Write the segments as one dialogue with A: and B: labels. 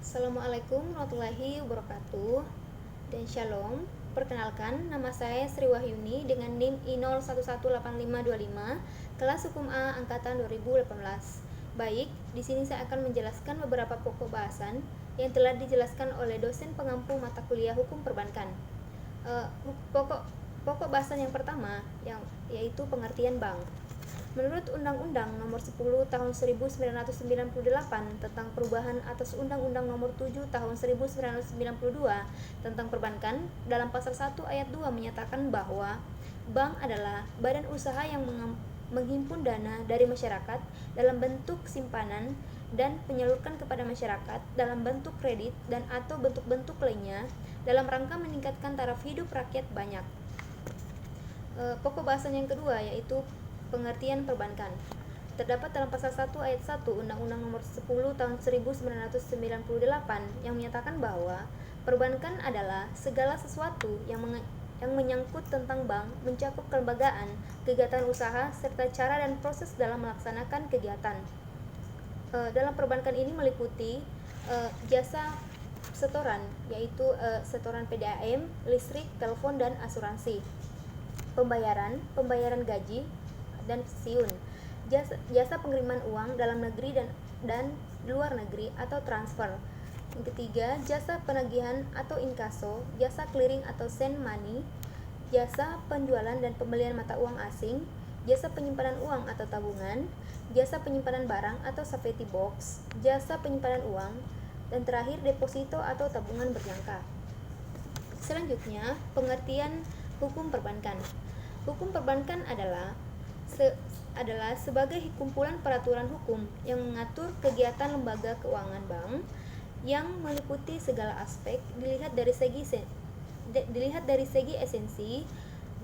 A: Assalamualaikum warahmatullahi wabarakatuh dan shalom. Perkenalkan, nama saya Sri Wahyuni dengan NIM I01185525, kelas Hukum A angkatan 2018. Baik, di sini saya akan menjelaskan beberapa pokok bahasan yang telah dijelaskan oleh dosen pengampu mata kuliah Hukum Perbankan. Pokok bahasan yang pertama yaitu pengertian bank. Menurut Undang-Undang Nomor 10 Tahun 1998 tentang perubahan atas Undang-Undang Nomor 7 Tahun 1992 tentang perbankan, dalam pasal 1 ayat 2 menyatakan bahwa bank adalah badan usaha yang menghimpun dana dari masyarakat dalam bentuk simpanan dan penyalurkan kepada masyarakat dalam bentuk kredit dan atau bentuk-bentuk lainnya dalam rangka meningkatkan taraf hidup rakyat banyak. Pokok bahasan yang kedua yaitu pengertian perbankan. Terdapat dalam pasal 1 ayat 1 Undang-Undang Nomor 10 Tahun 1998 yang menyatakan bahwa perbankan adalah segala sesuatu yang menyangkut tentang bank, mencakup kelembagaan, kegiatan usaha, serta cara dan proses dalam melaksanakan kegiatan. Dalam perbankan ini meliputi jasa setoran, yaitu setoran PDAM, listrik, telepon, dan asuransi. Pembayaran gaji dan pensiun, jasa pengiriman uang dalam negeri dan luar negeri atau transfer. Yang ketiga, jasa penagihan atau inkaso, jasa clearing atau send money, jasa penjualan dan pembelian mata uang asing, jasa penyimpanan uang atau tabungan, jasa penyimpanan barang atau safety box, jasa penyimpanan uang, dan terakhir deposito atau tabungan berjangka. Selanjutnya, pengertian hukum perbankan. Hukum perbankan adalah sebagai kumpulan peraturan hukum yang mengatur kegiatan lembaga keuangan bank yang meliputi segala aspek dilihat dari segi esensi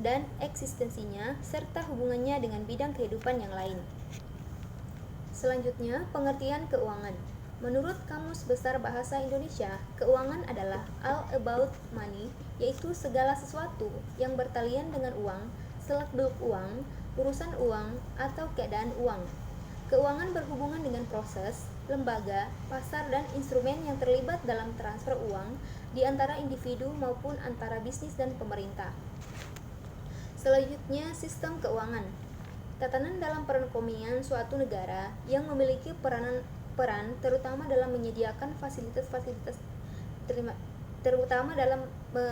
A: dan eksistensinya serta hubungannya dengan bidang kehidupan yang lain. Selanjutnya, pengertian keuangan. Menurut Kamus Besar Bahasa Indonesia, keuangan adalah all about money, yaitu segala sesuatu yang bertalian dengan uang, seluk-beluk uang, urusan uang, atau keadaan uang. Keuangan berhubungan dengan proses, lembaga, pasar, dan instrumen yang terlibat dalam transfer uang di antara individu maupun antara bisnis dan pemerintah. Selanjutnya, sistem keuangan. Tatanan dalam perekonomian suatu negara yang memiliki peran terutama dalam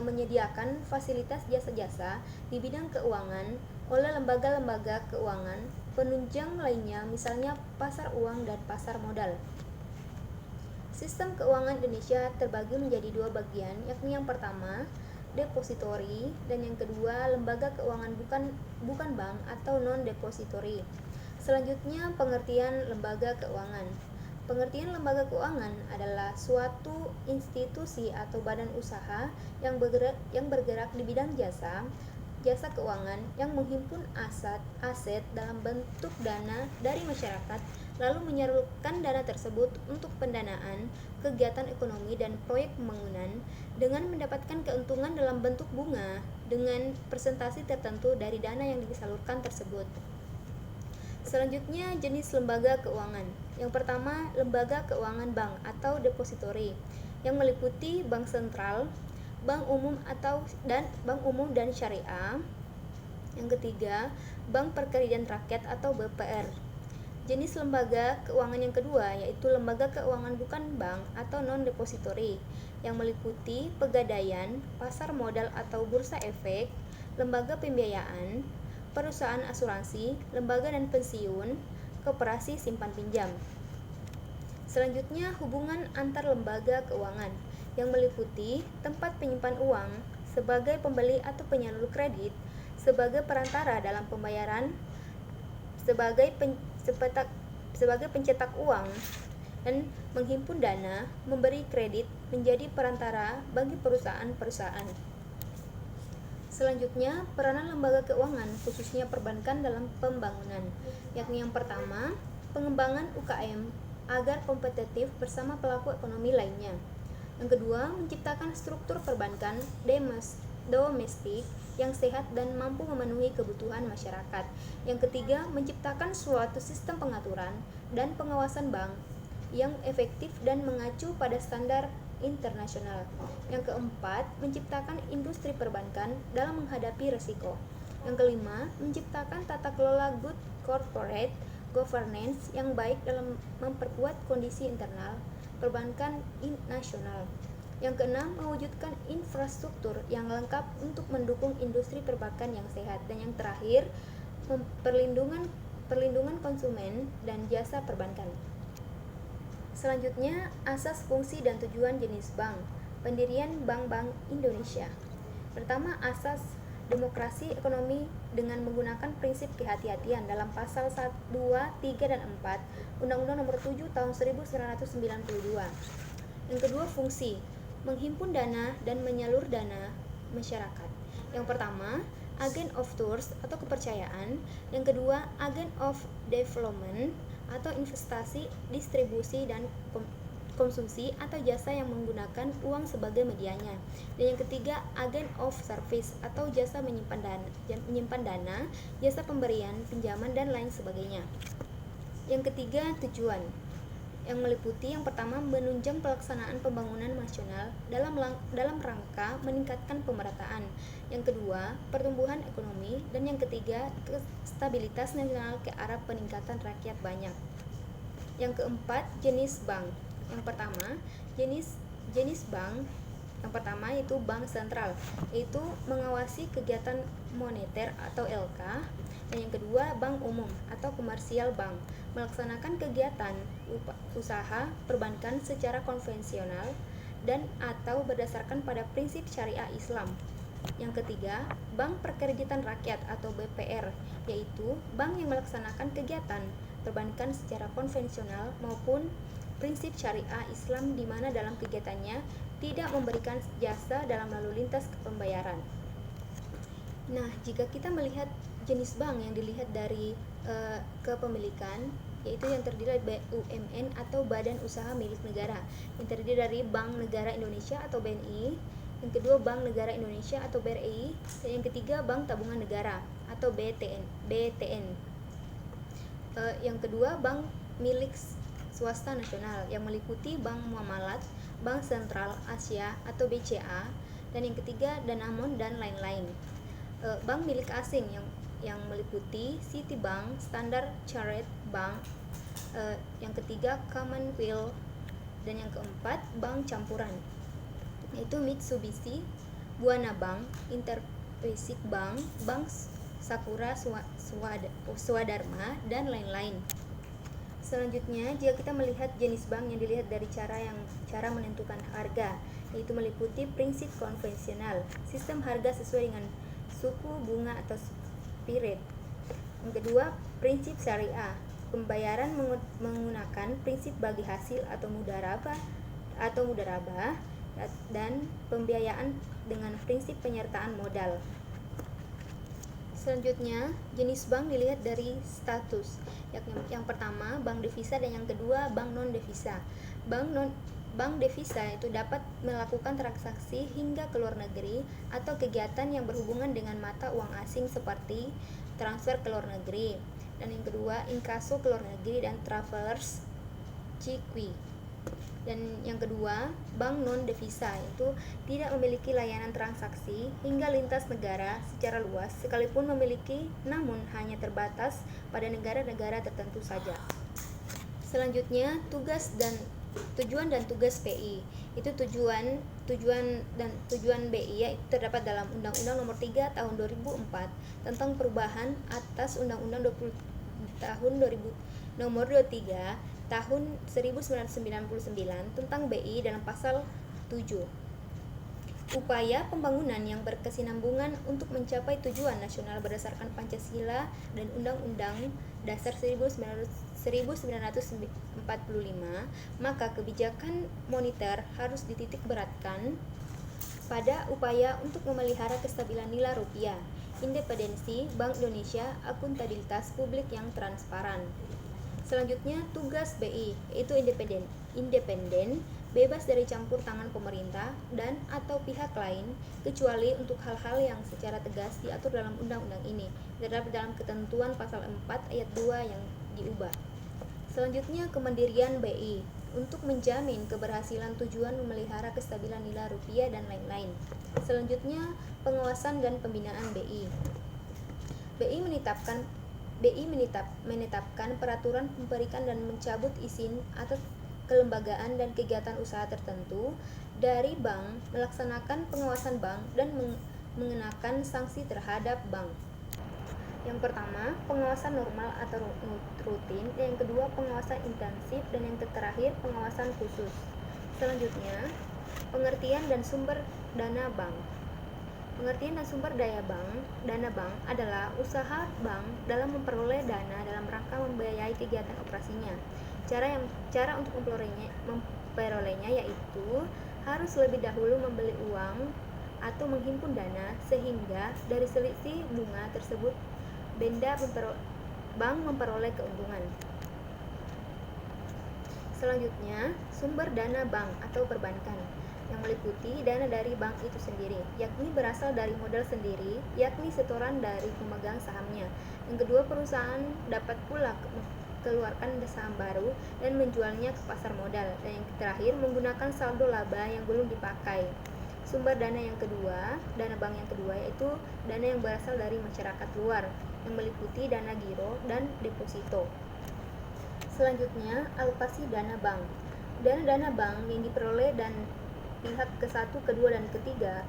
A: menyediakan fasilitas jasa-jasa di bidang keuangan oleh lembaga-lembaga keuangan penunjang lainnya, misalnya pasar uang dan pasar modal. Sistem keuangan Indonesia terbagi menjadi dua bagian, yakni yang pertama depository dan yang kedua lembaga keuangan bukan bank atau non-depository. Selanjutnya, pengertian lembaga keuangan. Pengertian lembaga keuangan adalah suatu institusi atau badan usaha yang bergerak di bidang jasa keuangan yang menghimpun aset dalam bentuk dana dari masyarakat, lalu menyalurkan dana tersebut untuk pendanaan kegiatan ekonomi dan proyek pembangunan dengan mendapatkan keuntungan dalam bentuk bunga dengan persentase tertentu dari dana yang disalurkan tersebut. Selanjutnya, jenis lembaga keuangan. Yang pertama, lembaga keuangan bank atau depository yang meliputi bank sentral, bank umum dan syariah. Yang ketiga, bank perkreditan rakyat atau BPR. Jenis lembaga keuangan yang kedua yaitu lembaga keuangan bukan bank atau non-depository yang meliputi pegadaian, pasar modal atau bursa efek, lembaga pembiayaan, perusahaan asuransi, lembaga dan pensiun, koperasi simpan pinjam. Selanjutnya, hubungan antar lembaga keuangan yang meliputi tempat penyimpan uang sebagai pembeli atau penyalur kredit, sebagai perantara dalam pembayaran, sebagai pencetak uang, dan menghimpun dana, memberi kredit, menjadi perantara bagi perusahaan-perusahaan. Selanjutnya, peranan lembaga keuangan khususnya perbankan dalam pembangunan, yakni yang pertama, pengembangan UKM agar kompetitif bersama pelaku ekonomi lainnya. Yang kedua, menciptakan struktur perbankan domestik yang sehat dan mampu memenuhi kebutuhan masyarakat. Yang ketiga, menciptakan suatu sistem pengaturan dan pengawasan bank yang efektif dan mengacu pada standar internasional. Yang keempat, menciptakan industri perbankan dalam menghadapi risiko. Yang kelima, menciptakan tata kelola good corporate governance yang baik dalam memperkuat kondisi internal perbankan nasional. Yang keenam, mewujudkan infrastruktur yang lengkap untuk mendukung industri perbankan yang sehat. Dan yang terakhir, perlindungan konsumen dan jasa perbankan. Selanjutnya, asas, fungsi, dan tujuan jenis bank. Pendirian Bank-Bank Indonesia. Pertama, asas demokrasi ekonomi dengan menggunakan prinsip kehati-hatian dalam pasal 1, 2, 3, dan 4 Undang-Undang Nomor 7 Tahun 1992. Yang kedua, fungsi menghimpun dana dan menyalur dana masyarakat. Yang pertama, agent of trust atau kepercayaan. Yang kedua, agent of development atau investasi, distribusi, dan konsumsi atau jasa yang menggunakan uang sebagai medianya. Dan yang ketiga, agent of service atau jasa menyimpan dana, jasa pemberian, pinjaman, dan lain sebagainya. Yang ketiga, tujuan yang meliputi yang pertama, menunjang pelaksanaan pembangunan nasional dalam rangka meningkatkan pemerataan. Yang kedua, pertumbuhan ekonomi, dan yang ketiga, stabilitas nasional ke arah peningkatan rakyat banyak. Yang keempat, jenis bank. Yang pertama, jenis bank yang pertama itu bank sentral, yaitu mengawasi kegiatan moneter atau LK. Dan yang kedua, bank umum atau komersial bank, melaksanakan kegiatan usaha perbankan secara konvensional dan atau berdasarkan pada prinsip syariah Islam. Yang ketiga, bank perkreditan rakyat atau BPR, yaitu bank yang melaksanakan kegiatan perbankan secara konvensional maupun prinsip syariah Islam di mana dalam kegiatannya tidak memberikan jasa dalam lalu lintas pembayaran. Nah, jika kita melihat jenis bank yang dilihat dari kepemilikan, yaitu yang terdiri dari BUMN atau Badan Usaha Milik Negara, yang terdiri dari Bank Negara Indonesia atau BNI, yang kedua Bank Negara Indonesia atau BRI, dan yang ketiga Bank Tabungan Negara atau BTN. Yang kedua, Bank Milik Swasta Nasional yang meliputi Bank Muamalat, Bank Sentral Asia atau BCA, dan yang ketiga Danamon dan lain-lain. Bank milik asing yang meliputi Citibank, Standard Chartered Bank, yang ketiga Commonwealth, dan yang keempat bank campuran, yaitu Mitsubishi, Buana Bank, Interpacific Bank, Bank Sakura Swadharma, dan lain-lain. Selanjutnya, jika kita melihat jenis bank yang dilihat dari cara menentukan harga, yaitu meliputi prinsip konvensional, sistem harga sesuai dengan suku bunga atau spirit. Yang kedua, prinsip syariah, pembayaran menggunakan prinsip bagi hasil atau mudharabah dan pembiayaan dengan prinsip penyertaan modal. Selanjutnya, jenis bank dilihat dari status. Yang pertama, bank devisa, dan yang kedua, bank non devisa. Bank devisa itu dapat melakukan transaksi hingga ke luar negeri atau kegiatan yang berhubungan dengan mata uang asing seperti transfer ke luar negeri. Dan yang kedua, inkaso ke luar negeri dan travelers cheque. Dan yang kedua, bank non devisa itu tidak memiliki layanan transaksi hingga lintas negara secara luas, sekalipun memiliki, namun hanya terbatas pada negara-negara tertentu saja. Selanjutnya, tujuan dan tugas BI. Itu tujuan BI yaitu terdapat dalam Undang-Undang Nomor 3 Tahun 2004 tentang perubahan atas Undang-Undang Nomor 23 Tahun 1999 tentang BI dalam pasal 7. Upaya pembangunan yang berkesinambungan untuk mencapai tujuan nasional berdasarkan Pancasila dan Undang-Undang Dasar 1945, maka kebijakan moneter harus dititik beratkan pada upaya untuk memelihara kestabilan nilai rupiah, independensi Bank Indonesia, akuntabilitas publik yang transparan. Selanjutnya, tugas BI yaitu independen, bebas dari campur tangan pemerintah dan atau pihak lain kecuali untuk hal-hal yang secara tegas diatur dalam undang-undang ini, terdapat dalam ketentuan pasal 4 ayat 2 yang diubah. Selanjutnya, kemandirian BI. untuk menjamin keberhasilan tujuan memelihara kestabilan nilai rupiah dan lain-lain. Selanjutnya, pengawasan dan pembinaan BI. BI menetapkan peraturan memberikan dan mencabut izin atas kelembagaan dan kegiatan usaha tertentu dari bank, melaksanakan pengawasan bank, dan mengenakan sanksi terhadap bank. Yang pertama, pengawasan normal atau rutin, yang kedua pengawasan intensif, dan yang terakhir pengawasan khusus. Selanjutnya, pengertian dan sumber dana bank. Pengertian dan sumber dana bank adalah usaha bank dalam memperoleh dana dalam rangka membiayai kegiatan operasinya. Cara untuk memperolehnya yaitu harus lebih dahulu membeli uang atau menghimpun dana, sehingga dari selisih bunga tersebut bank memperoleh keuntungan. Selanjutnya, sumber dana bank atau perbankan, yang meliputi dana dari bank itu sendiri, yakni berasal dari modal sendiri, yakni setoran dari pemegang sahamnya. Yang kedua, perusahaan dapat pula keluarkan saham baru dan menjualnya ke pasar modal. Dan yang terakhir, menggunakan saldo laba yang belum dipakai. Sumber dana yang kedua, dana bank yang kedua, yaitu dana yang berasal dari masyarakat luar, yang meliputi dana giro dan deposito. Selanjutnya, alokasi dana bank. Dana bank yang diperoleh dan pihak ke-1, kedua, dan ketiga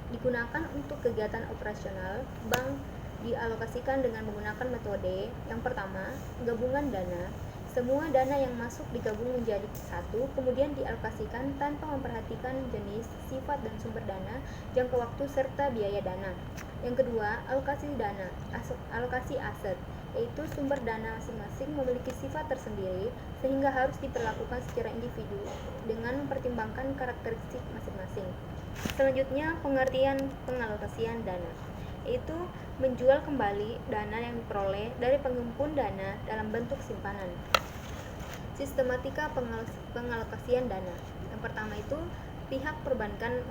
A: digunakan untuk kegiatan operasional bank dialokasikan dengan menggunakan metode yang pertama, gabungan dana. Semua dana yang masuk digabung menjadi satu, kemudian dialokasikan tanpa memperhatikan jenis, sifat, dan sumber dana, jangka waktu, serta biaya dana. Yang kedua, alokasi aset, yaitu sumber dana masing-masing memiliki sifat tersendiri sehingga harus diperlakukan secara individu dengan mempertimbangkan karakteristik masing-masing. Selanjutnya, pengertian pengalokasian dana, yaitu menjual kembali dana yang diperoleh dari penghimpun dana dalam bentuk simpanan. Sistematika pengalokasian dana. Yang pertama itu, pihak perbankan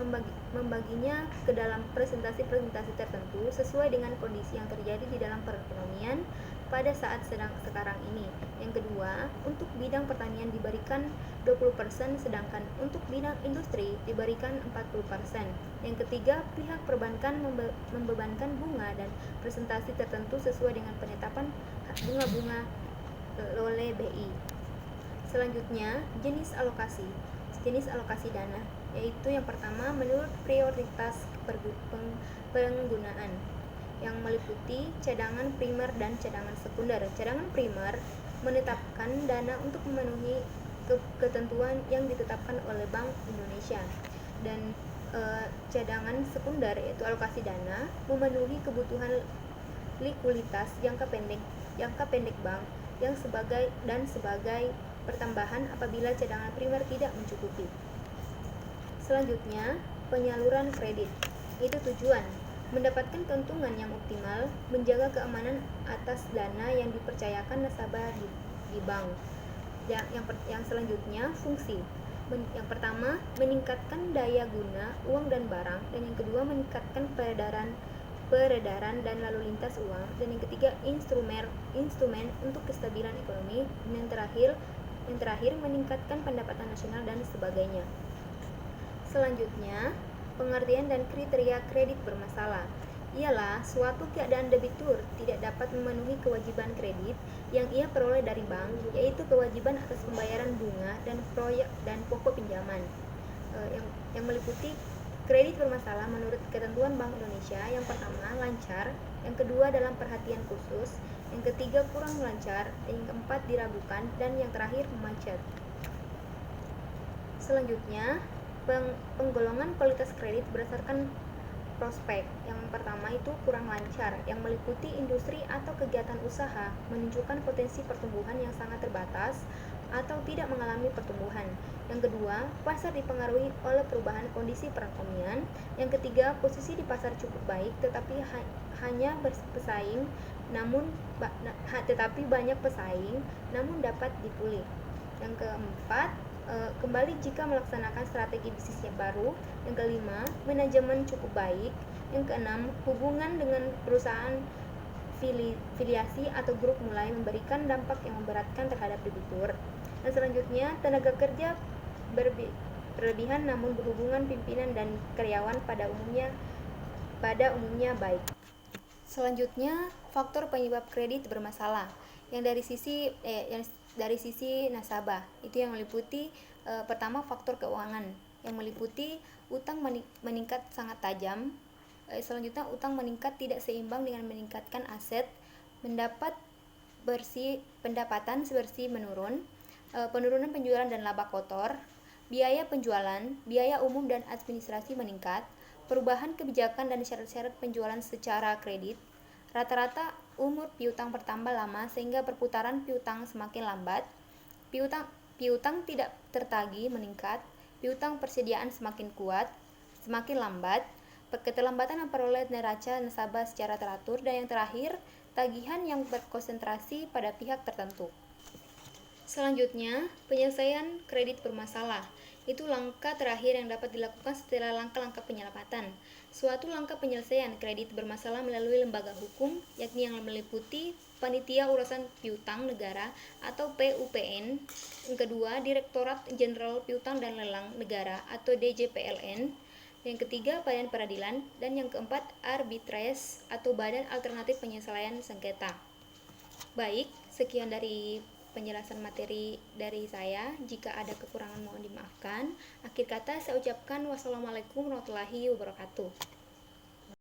A: membaginya ke dalam presentasi-presentasi tertentu sesuai dengan kondisi yang terjadi di dalam perekonomian pada saat sekarang ini. Yang kedua, untuk bidang pertanian diberikan 20%, sedangkan untuk bidang industri diberikan 40%. Yang ketiga, pihak perbankan membebankan bunga dan presentasi tertentu sesuai dengan penetapan bunga-bunga oleh BI. Selanjutnya, jenis alokasi dana, yaitu yang pertama menurut prioritas penggunaan, yang meliputi cadangan primer dan cadangan sekunder. Cadangan primer menetapkan dana untuk memenuhi ketentuan yang ditetapkan oleh Bank Indonesia, dan cadangan sekunder yaitu alokasi dana memenuhi kebutuhan likuiditas jangka pendek bank yang sebagai pertambahan apabila cadangan primer tidak mencukupi. Selanjutnya, penyaluran kredit. Itu tujuan mendapatkan keuntungan yang optimal, menjaga keamanan atas dana yang dipercayakan nasabah di bank. Yang selanjutnya, fungsi. Yang pertama, meningkatkan daya guna uang dan barang, dan yang kedua, meningkatkan peredaran dan lalu lintas uang, dan yang ketiga, instrumen untuk kestabilan ekonomi, dan yang terakhir meningkatkan pendapatan nasional dan sebagainya. Selanjutnya, pengertian dan kriteria kredit bermasalah ialah suatu keadaan debitur tidak dapat memenuhi kewajiban kredit yang ia peroleh dari bank, yaitu kewajiban atas pembayaran bunga dan pokok pinjaman. Yang meliputi kredit bermasalah menurut ketentuan Bank Indonesia, yang pertama lancar, yang kedua dalam perhatian khusus, yang ketiga kurang lancar, yang keempat diragukan, dan yang terakhir macet. Selanjutnya, penggolongan kualitas kredit berdasarkan prospek. Yang pertama itu kurang lancar, yang meliputi industri atau kegiatan usaha menunjukkan potensi pertumbuhan yang sangat terbatas atau tidak mengalami pertumbuhan. Yang kedua, pasar dipengaruhi oleh perubahan kondisi perekonomian. Yang ketiga, posisi di pasar cukup baik tetapi hanya berpesaing tetapi banyak pesaing namun dapat dipulih. Yang keempat, kembali jika melaksanakan strategi bisnis yang baru. Yang kelima, manajemen cukup baik. Yang keenam, hubungan dengan perusahaan filiasi atau grup mulai memberikan dampak yang memberatkan terhadap debitur. Dan selanjutnya, tenaga kerja berlebihan namun berhubungan pimpinan dan karyawan pada umumnya baik. Selanjutnya, faktor penyebab kredit bermasalah yang dari sisi nasabah itu yang meliputi pertama faktor keuangan yang meliputi utang meningkat sangat tajam. Selanjutnya, utang meningkat tidak seimbang dengan meningkatkan aset, pendapatan bersih menurun, penurunan penjualan dan laba kotor, biaya penjualan, biaya umum dan administrasi meningkat, perubahan kebijakan dan syarat-syarat penjualan secara kredit, rata-rata umur piutang bertambah lama sehingga perputaran piutang semakin lambat, piutang tidak tertagih meningkat, piutang persediaan semakin lambat, keterlambatan memperoleh neraca nasabah secara teratur, dan yang terakhir, tagihan yang berkonsentrasi pada pihak tertentu. Selanjutnya, penyelesaian kredit bermasalah. Itu langkah terakhir yang dapat dilakukan setelah langkah-langkah penyelamatan. Suatu langkah penyelesaian kredit bermasalah melalui lembaga hukum, yakni yang meliputi Panitia Urusan Piutang Negara atau PUPN. Yang kedua, Direktorat Jenderal Piutang dan Lelang Negara atau DJPLN. Yang ketiga, Badan Peradilan. Dan yang keempat, Arbitres atau Badan Alternatif Penyelesaian Sengketa. Baik, sekian dari penjelasan materi dari saya. Jika ada kekurangan mohon dimaafkan. Akhir kata saya ucapkan wassalamualaikum warahmatullahi wabarakatuh.